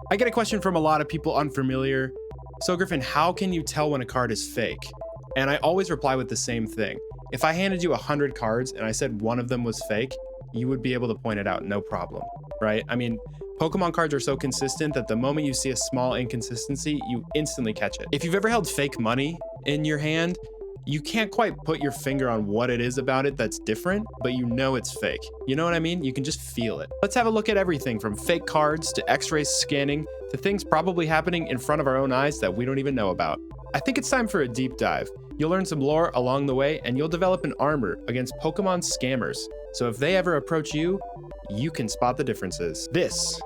I get a question from a lot of people unfamiliar. So Griffin, how can you tell when a card is fake? And I always reply with the same thing. If I handed you 100 cards and I said one of them was fake, you would be able to point it out, no problem, right? I mean, Pokemon cards are so consistent that the moment you see a small inconsistency, you instantly catch it. If you've ever held fake money in your hand, you can't quite put your finger on what it is about it that's different, but you know it's fake. You know what I mean? You can just feel it. Let's have a look at everything from fake cards to x-ray scanning to things probably happening in front of our own eyes that we don't even know about. I think it's time for a deep dive. You'll learn some lore along the way and you'll develop an armor against Pokemon scammers. So if they ever approach you, you can spot the differences. This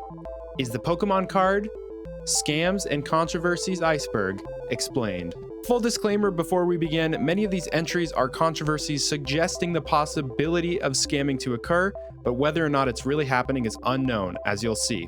is the Pokemon card Scams and Controversies Iceberg explained. Full disclaimer before we begin, many of these entries are controversies suggesting the possibility of scamming to occur, but whether or not it's really happening is unknown, as you'll see.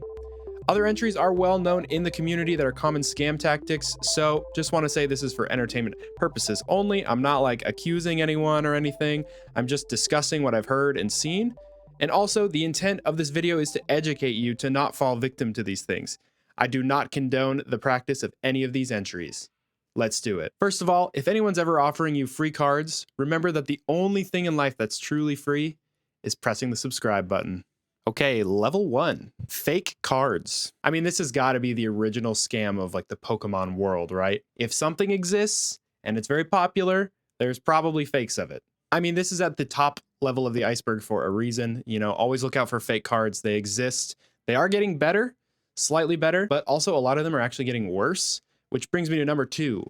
Other entries are well known in the community that are common scam tactics, so just want to say this is for entertainment purposes only. I'm not like accusing anyone or anything. I'm just discussing what I've heard and seen. And also, the intent of this video is to educate you to not fall victim to these things. I do not condone the practice of any of these entries. Let's do it. First of all, if anyone's ever offering you free cards, remember that the only thing in life that's truly free is pressing the subscribe button. Okay, level 1, fake cards. I mean, this has got to be the original scam of like the Pokemon world, right? If something exists and it's very popular, there's probably fakes of it. I mean, this is at the top level of the iceberg for a reason. You know, always look out for fake cards. They exist. They are getting better, slightly better, but also a lot of them are actually getting worse. Which brings me to number 2,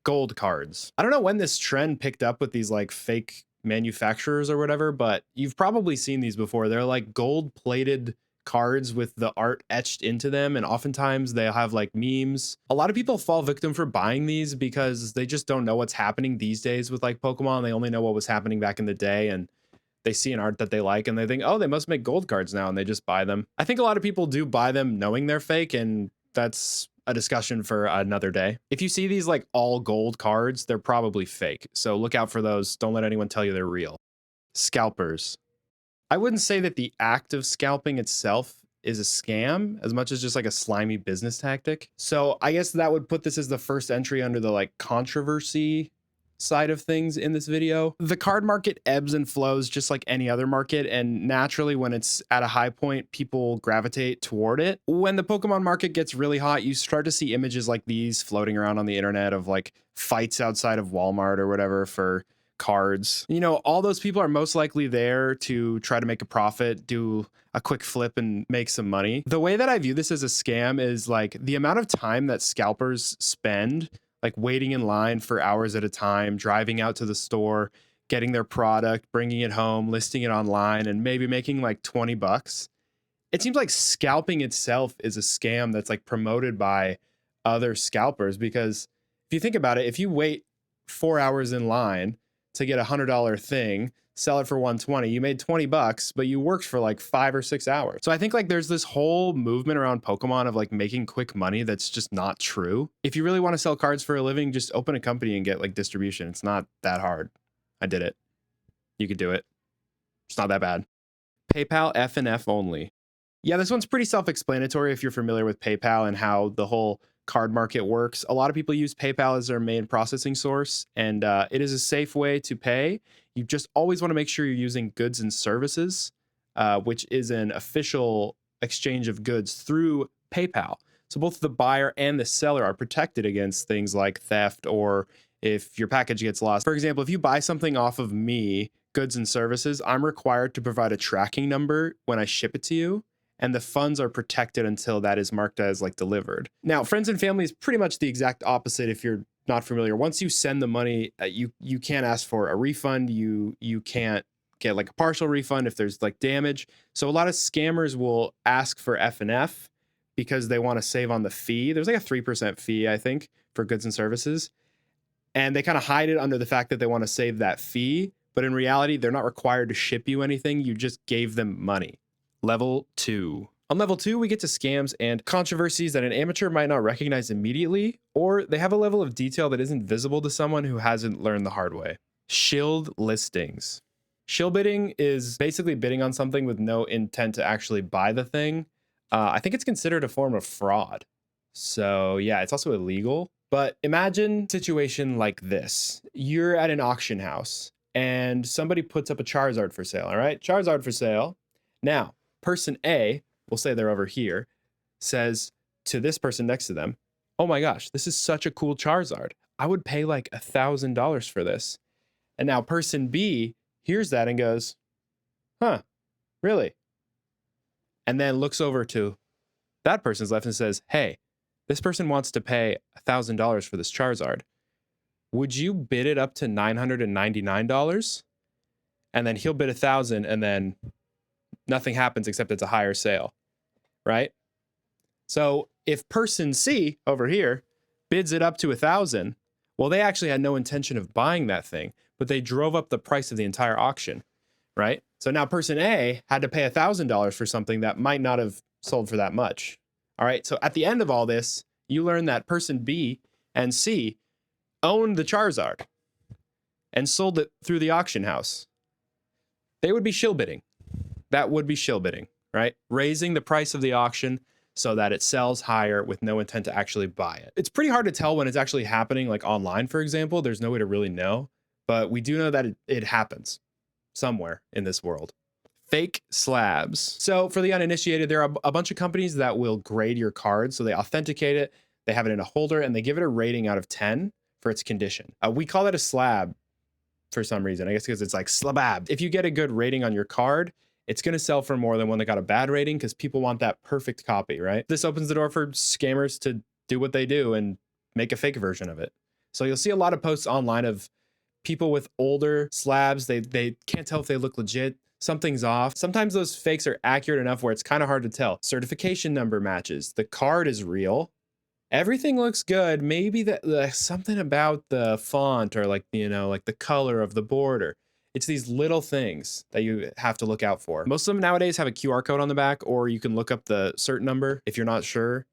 gold cards. I don't know when this trend picked up with these like fake manufacturers or whatever, but you've probably seen these before. They're like gold plated cards with the art etched into them. And oftentimes they have like memes. A lot of people fall victim for buying these because they just don't know what's happening these days with like Pokemon. They only know what was happening back in the day. And they see an art that they like and they think, oh, they must make gold cards now. And they just buy them. I think a lot of people do buy them knowing they're fake. And that's a discussion for another day. If you see these like all gold cards, they're probably fake. So look out for those. Don't let anyone tell you they're real. Scalpers. I wouldn't say that the act of scalping itself is a scam as much as just like a slimy business tactic. So I guess that would put this as the first entry under the like controversy side of things in this video. The card market ebbs and flows just like any other market, and naturally when it's at a high point, people gravitate toward it. When the Pokemon market gets really hot, you start to see images like these floating around on the internet of like fights outside of Walmart or whatever for cards. You know, all those people are most likely there to try to make a profit, do a quick flip and make some money. The way that I view this as a scam is like the amount of time that scalpers spend like waiting in line for hours at a time, driving out to the store, getting their product, bringing it home, listing it online, and maybe making like 20 bucks. It seems like scalping itself is a scam that's like promoted by other scalpers, because if you think about it, if you wait 4 hours in line to get $100 thing, sell it for 120, you made 20 bucks, but you worked for like 5 or 6 hours. So I think like there's this whole movement around Pokemon of like making quick money that's just not true. If you really want to sell cards for a living, just open a company and get like distribution. It's not that hard. I did it. You could do it. It's not that bad. PayPal F and F only. Yeah, this one's pretty self-explanatory if you're familiar with PayPal and how the whole card market works. A lot of people use PayPal as their main processing source, and it is a safe way to pay. You just always want to make sure you're using goods and services, which is an official exchange of goods through PayPal. So both the buyer and the seller are protected against things like theft or if your package gets lost. For example, if you buy something off of me, goods and services, I'm required to provide a tracking number when I ship it to you, and the funds are protected until that is marked as like delivered. Now, friends and family is pretty much the exact opposite if you're not familiar. Once you send the money, you can't ask for a refund. You can't get like a partial refund if there's like damage. So a lot of scammers will ask for F&F because they want to save on the fee. There's like a 3% fee, I think, for goods and services. And they kind of hide it under the fact that they want to save that fee. But in reality, they're not required to ship you anything. You just gave them money. Level 2. On level 2, we get to scams and controversies that an amateur might not recognize immediately, or they have a level of detail that isn't visible to someone who hasn't learned the hard way. Shield listings. Shill bidding is basically bidding on something with no intent to actually buy the thing. I think it's considered a form of fraud. So yeah, it's also illegal. But imagine a situation like this. You're at an auction house and somebody puts up a Charizard for sale, all right? Charizard for sale. Now, person A, we'll say they're over here, says to this person next to them, oh my gosh, this is such a cool Charizard. I would pay like $1,000 for this. And now person B hears that and goes, huh, really? And then looks over to that person's left and says, hey, this person wants to pay $1,000 for this Charizard. Would you bid it up to $999? And then he'll bid 1,000 and then nothing happens except it's a higher sale, right? So if person C over here bids it up to 1,000, well, they actually had no intention of buying that thing, but they drove up the price of the entire auction, right? So now person A had to pay $1,000 for something that might not have sold for that much. All right, so at the end of all this, you learn that person B and C owned the Charizard and sold it through the auction house. They would be shill bidding. That would be shill bidding, right? Raising the price of the auction so that it sells higher with no intent to actually buy it. It's pretty hard to tell when it's actually happening, like online, for example. There's no way to really know, but we do know that it happens somewhere in this world. Fake slabs. So for the uninitiated, there are a bunch of companies that will grade your card. So they authenticate it, they have it in a holder, and they give it a rating out of 10 for its condition. We call it a slab for some reason, I guess because it's like slabab. If you get a good rating on your card, it's going to sell for more than one that got a bad rating because people want that perfect copy, right? This opens the door for scammers to do what they do and make a fake version of it. So you'll see a lot of posts online of people with older slabs. They can't tell if they look legit. Something's off. Sometimes those fakes are accurate enough where it's kind of hard to tell. Certification number matches. The card is real. Everything looks good. Maybe something about the font or like, you know, like the color of the border. It's these little things that you have to look out for. Most of them nowadays have a QR code on the back, or you can look up the cert number. If you're not sure,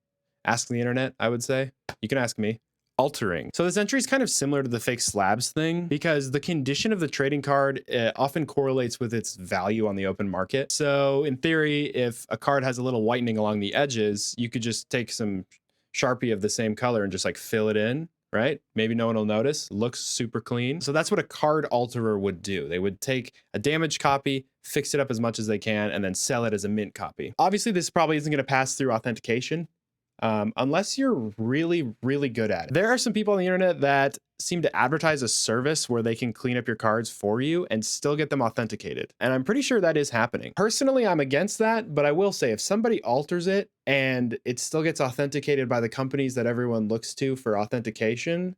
ask the internet, I would say. You can ask me. Altering. So this entry is kind of similar to the fake slabs thing because the condition of the trading card often correlates with its value on the open market. So in theory, if a card has a little whitening along the edges, you could just take some Sharpie of the same color and just like fill it in, right? Maybe no one will notice. Looks super clean. So that's what a card alterer would do. They would take a damaged copy, fix it up as much as they can, and then sell it as a mint copy. Obviously, this probably isn't going to pass through authentication. Unless you're really, really good at it. There are some people on the internet that seem to advertise a service where they can clean up your cards for you and still get them authenticated. And I'm pretty sure that is happening. Personally, I'm against that, but I will say if somebody alters it and it still gets authenticated by the companies that everyone looks to for authentication,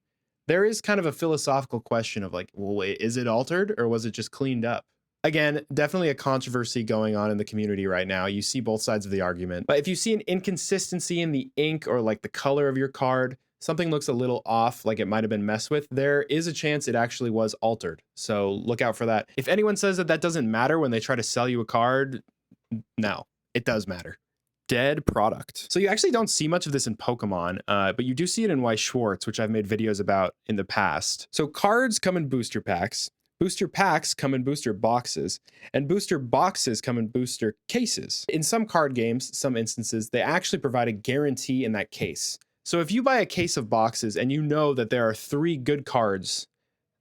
there is kind of a philosophical question of like, well, wait, is it altered or was it just cleaned up? Again, definitely a controversy going on in the community right now. You see both sides of the argument. But if you see an inconsistency in the ink or like the color of your card, something looks a little off, like it might have been messed with, there is a chance it actually was altered. So look out for that. If anyone says that that doesn't matter when they try to sell you a card, no, it does matter. Dead product. So you actually don't see much of this in Pokemon, but you do see it in Weiss Schwarz, which I've made videos about in the past. So cards come in booster packs. Booster packs come in booster boxes, and booster boxes come in booster cases. In some card games, some instances, they actually provide a guarantee in that case. So if you buy a case of boxes and you know that there are 3 good cards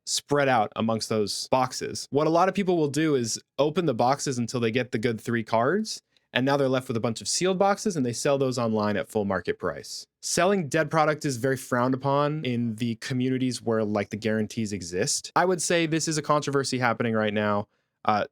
spread out amongst those boxes, what a lot of people will do is open the boxes until they get the good 3 cards, and now they're left with a bunch of sealed boxes and they sell those online at full market price. Selling dead product is very frowned upon in the communities where like the guarantees exist. I would say this is a controversy happening right now.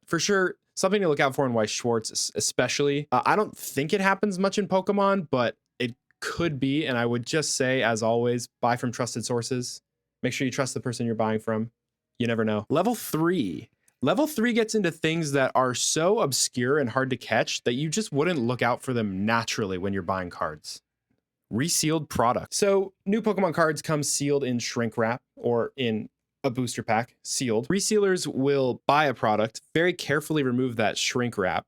For sure, something to look out for in Weiss Schwarz especially. I don't think it happens much in Pokemon, but it could be. And I would just say, as always, buy from trusted sources. Make sure you trust the person you're buying from. You never know. Level 3. Level 3 gets into things that are so obscure and hard to catch that you just wouldn't look out for them naturally when you're buying cards. Resealed product. So new Pokemon cards come sealed in shrink wrap or in a booster pack, sealed. Resealers will buy a product, very carefully remove that shrink wrap,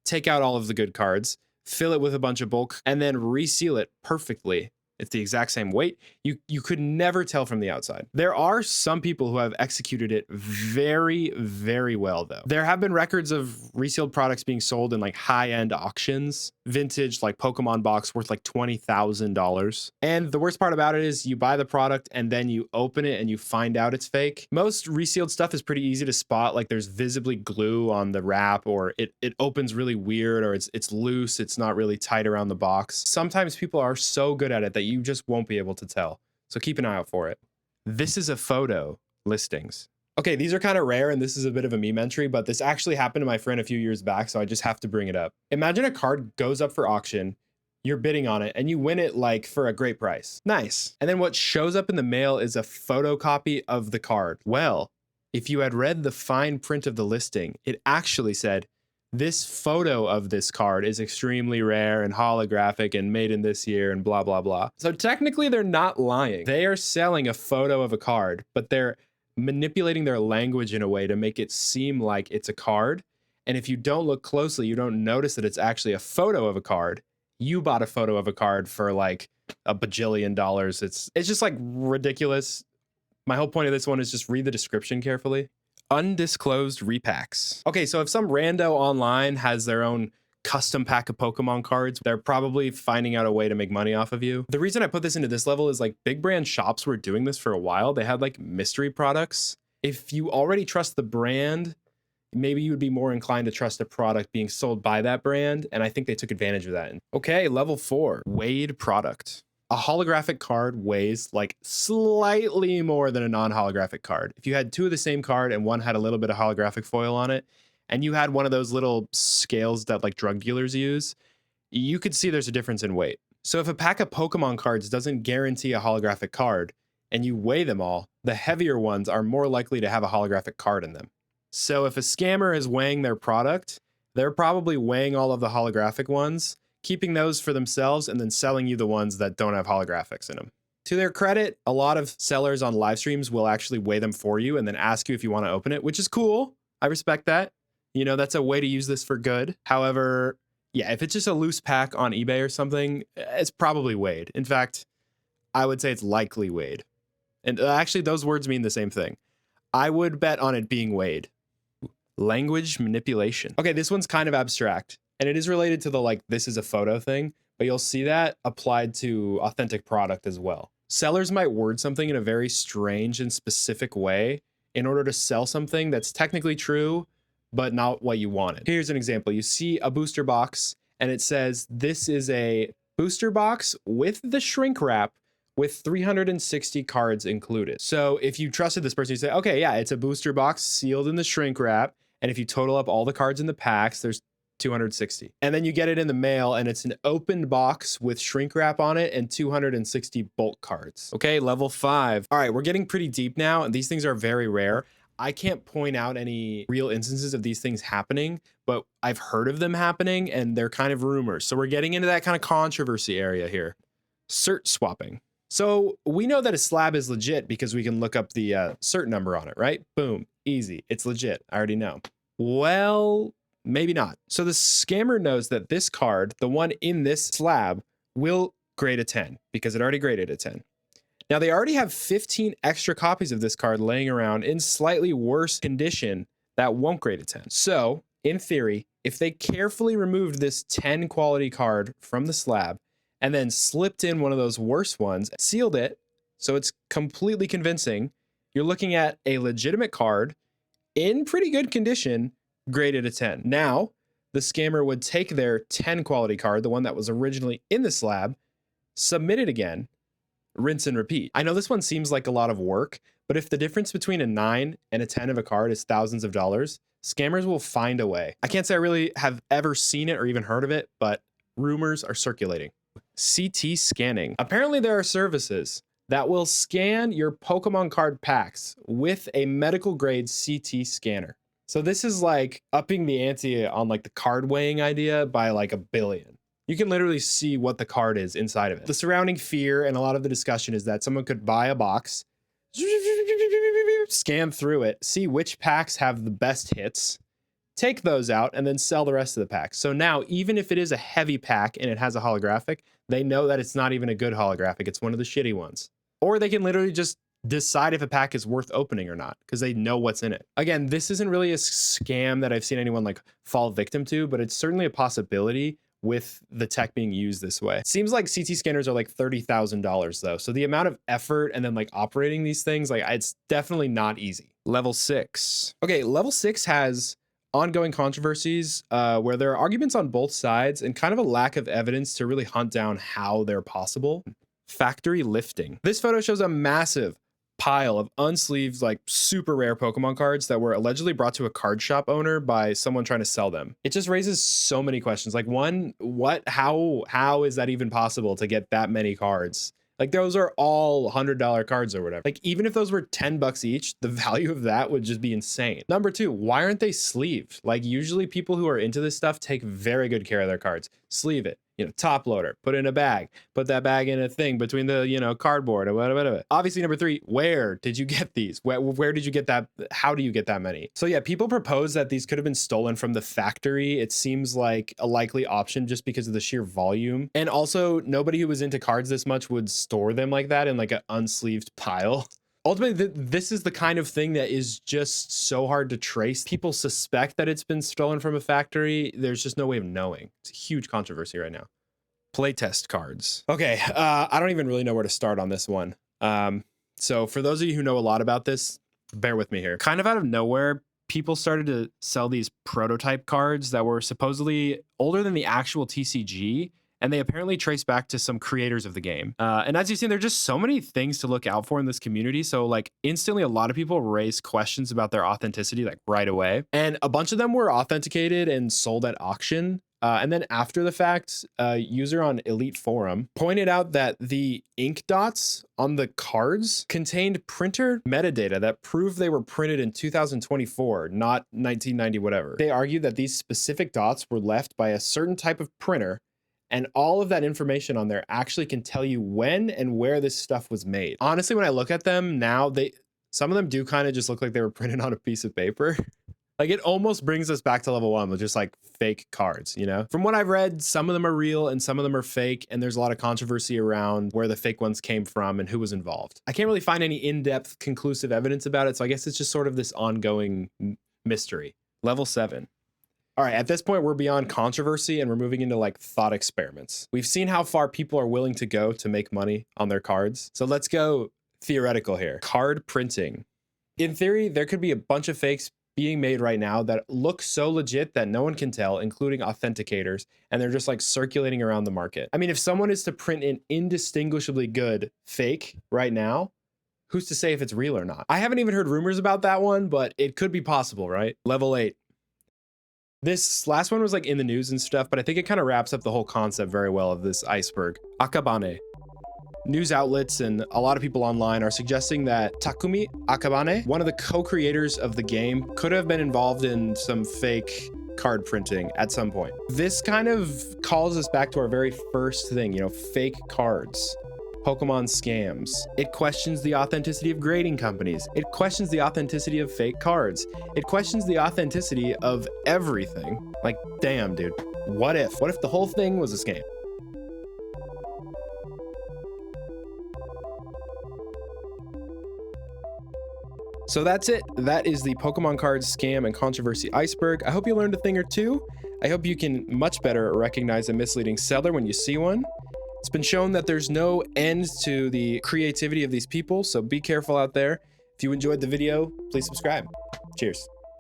take out all of the good cards, fill it with a bunch of bulk, and then reseal it perfectly It's the exact same weight. You could never tell from the outside. There are some people who have executed it very, very well though. There have been records of resealed products being sold in like high-end auctions, vintage like Pokemon box worth like $20,000. And the worst part about it is you buy the product and then you open it and you find out it's fake. Most resealed stuff is pretty easy to spot, like there's visibly glue on the wrap, or it opens really weird, or it's loose, it's not really tight around the box. Sometimes people are so good at it that you just won't be able to tell. So keep an eye out for it. This is a photo listings. Okay, these are kind of rare and this is a bit of a meme entry, but this actually happened to my friend a few years back, so I just have to bring it up. Imagine a card goes up for auction, you're bidding on it, and you win it like for a great price. Nice. And then what shows up in the mail is a photocopy of the card. Well, if you had read the fine print of the listing, it actually said, this photo of this card is extremely rare and holographic and made in this year and blah, blah, blah. So technically they're not lying. They are selling a photo of a card, but they're manipulating their language in a way to make it seem like it's a card. And if you don't look closely, you don't notice that it's actually a photo of a card. You bought a photo of a card for like a bajillion dollars. It's just like ridiculous. My whole point of this one is just read the description carefully. Undisclosed repacks. Okay, so if some rando online has their own custom pack of Pokemon cards, they're probably finding out a way to make money off of you. The reason I put this into this level is like big brand shops were doing this for a while. They had like mystery products. If you already trust the brand, maybe you would be more inclined to trust a product being sold by that brand. And I think they took advantage of that. Okay, level 4, weighed product. A holographic card weighs like slightly more than a non-holographic card. If you had two of the same card and one had a little bit of holographic foil on it, and you had one of those little scales that like drug dealers use, you could see there's a difference in weight. So if a pack of Pokemon cards doesn't guarantee a holographic card and you weigh them all, the heavier ones are more likely to have a holographic card in them. So if a scammer is weighing their product, they're probably weighing all of the holographic ones, keeping those for themselves and then selling you the ones that don't have holographics in them. To their credit, a lot of sellers on live streams will actually weigh them for you and then ask you if you want to open it, which is cool. I respect that. You know, that's a way to use this for good. However, yeah, if it's just a loose pack on eBay or something, it's probably weighed. In fact, I would say it's likely weighed. And actually, those words mean the same thing. I would bet on it being weighed. Language manipulation. Okay, this one's kind of abstract. And it is related to the like, this is a photo thing, but you'll see that applied to authentic product as well. Sellers might word something in a very strange and specific way in order to sell something that's technically true, but not what you wanted. Here's an example. You see a booster box and it says, this is a booster box with the shrink wrap with 360 cards included. So if you trusted this person, you say, okay, yeah, it's a booster box sealed in the shrink wrap. And if you total up all the cards in the packs, there's 260. And then you get it in the mail and it's an opened box with shrink wrap on it and 260 bulk cards. Okay, level 5. All right, we're getting pretty deep now and these things are very rare. I can't point out any real instances of these things happening, but I've heard of them happening and they're kind of rumors. So we're getting into that kind of controversy area here. Cert swapping. So we know that a slab is legit because we can look up the cert number on it, right? Boom, easy, it's legit, I already know. Well, maybe not. So the scammer knows that this card, the one in this slab, will grade a 10 because it already graded a 10. Now they already have 15 extra copies of this card laying around in slightly worse condition that won't grade a 10. So in theory, if they carefully removed this 10 quality card from the slab and then slipped in one of those worse ones, sealed it, so it's completely convincing, you're looking at a legitimate card in pretty good condition, graded a 10. Now, the scammer would take their 10 quality card, the one that was originally in the slab, submit it again, rinse and repeat. I know this one seems like a lot of work, but if the difference between a 9 and a 10 of a card is thousands of dollars, scammers will find a way. I can't say I really have ever seen it or even heard of it, but rumors are circulating. CT scanning. Apparently there are services that will scan your Pokemon card packs with a medical grade CT scanner. So this is like upping the ante on like the card weighing idea by like 1 billion. You can literally see what the card is inside of it. The surrounding fear and a lot of the discussion is that someone could buy a box, scan through it, see which packs have the best hits, take those out, and then sell the rest of the packs. So now, even if it is a heavy pack and it has a holographic, They know that it's not even a good holographic. It's one of the shitty ones. Or they can literally just decide if a pack is worth opening or not because they know what's in it. Again, this isn't really a scam that I've seen anyone like fall victim to, but it's certainly a possibility with the tech being used this way. It seems like CT scanners are like $30,000 though. So the amount of effort and then like operating these things, like it's definitely not easy. Level 6. Okay, level 6 has ongoing controversies where there are arguments on both sides and kind of a lack of evidence to really hunt down how they're possible. Factory lifting. This photo shows a massive pile of unsleeved, like super rare Pokemon cards that were allegedly brought to a card shop owner by someone trying to sell them. It just raises so many questions. Like one, how is that even possible to get that many cards? Like those are all $100 cards or whatever. Like even if those were 10 bucks each, the value of that would just be insane. Number 2, why aren't they sleeved? Like usually people who are into this stuff take very good care of their cards. Sleeve it, you know, top loader, put it in a bag, put that bag in a thing between the, you know, cardboard or whatever. Obviously number 3, where did you get these? Where did you get that? How do you get that many? So yeah, people propose that these could have been stolen from the factory. It seems like a likely option just because of the sheer volume. And also nobody who was into cards this much would store them like that in like an unsleeved pile. Ultimately, this is the kind of thing that is just so hard to trace. People suspect that it's been stolen from a factory. There's just no way of knowing. It's a huge controversy right now. Playtest cards. Okay, I don't even really know where to start on this one. So for those of you who know a lot about this, bear with me here. Kind of out of nowhere, people started to sell these prototype cards that were supposedly older than the actual TCG. And they apparently trace back to some creators of the game. And as you've seen, there are just so many things to look out for in this community. So like instantly, a lot of people raise questions about their authenticity like right away. And a bunch of them were authenticated and sold at auction. And then after the fact, a user on Elite Forum pointed out that the ink dots on the cards contained printer metadata that proved they were printed in 2024, not 1990 whatever. They argued that these specific dots were left by a certain type of printer, and all of that information on there actually can tell you when and where this stuff was made. Honestly, when I look at them now, some of them do kind of just look like they were printed on a piece of paper. Like it almost brings us back to level 1 with just like fake cards, you know? From what I've read, some of them are real and some of them are fake. And there's a lot of controversy around where the fake ones came from and who was involved. I can't really find any in-depth conclusive evidence about it. So I guess it's just sort of this ongoing mystery. Level 7. All right, at this point, we're beyond controversy and we're moving into like thought experiments. We've seen how far people are willing to go to make money on their cards. So let's go theoretical here. Card printing. In theory, there could be a bunch of fakes being made right now that look so legit that no one can tell, including authenticators, and they're just like circulating around the market. I mean, if someone is to print an indistinguishably good fake right now, who's to say if it's real or not? I haven't even heard rumors about that one, but it could be possible, right? Level 8. This last one was like in the news and stuff, but I think it kind of wraps up the whole concept very well of this iceberg. Akabane. News outlets and a lot of people online are suggesting that Takumi Akabane, one of the co-creators of the game, could have been involved in some fake card printing at some point. This kind of calls us back to our very first thing, you know, fake cards. Pokemon scams. It questions the authenticity of grading companies. It questions the authenticity of fake cards. It questions the authenticity of everything. Like, damn, dude. What if the whole thing was a scam? So that's it. That is the Pokemon cards scam and controversy iceberg. I hope you learned a thing or two. I hope you can much better recognize a misleading seller when you see one. It's been shown that there's no end to the creativity of these people, so be careful out there. If you enjoyed the video, please subscribe. Cheers.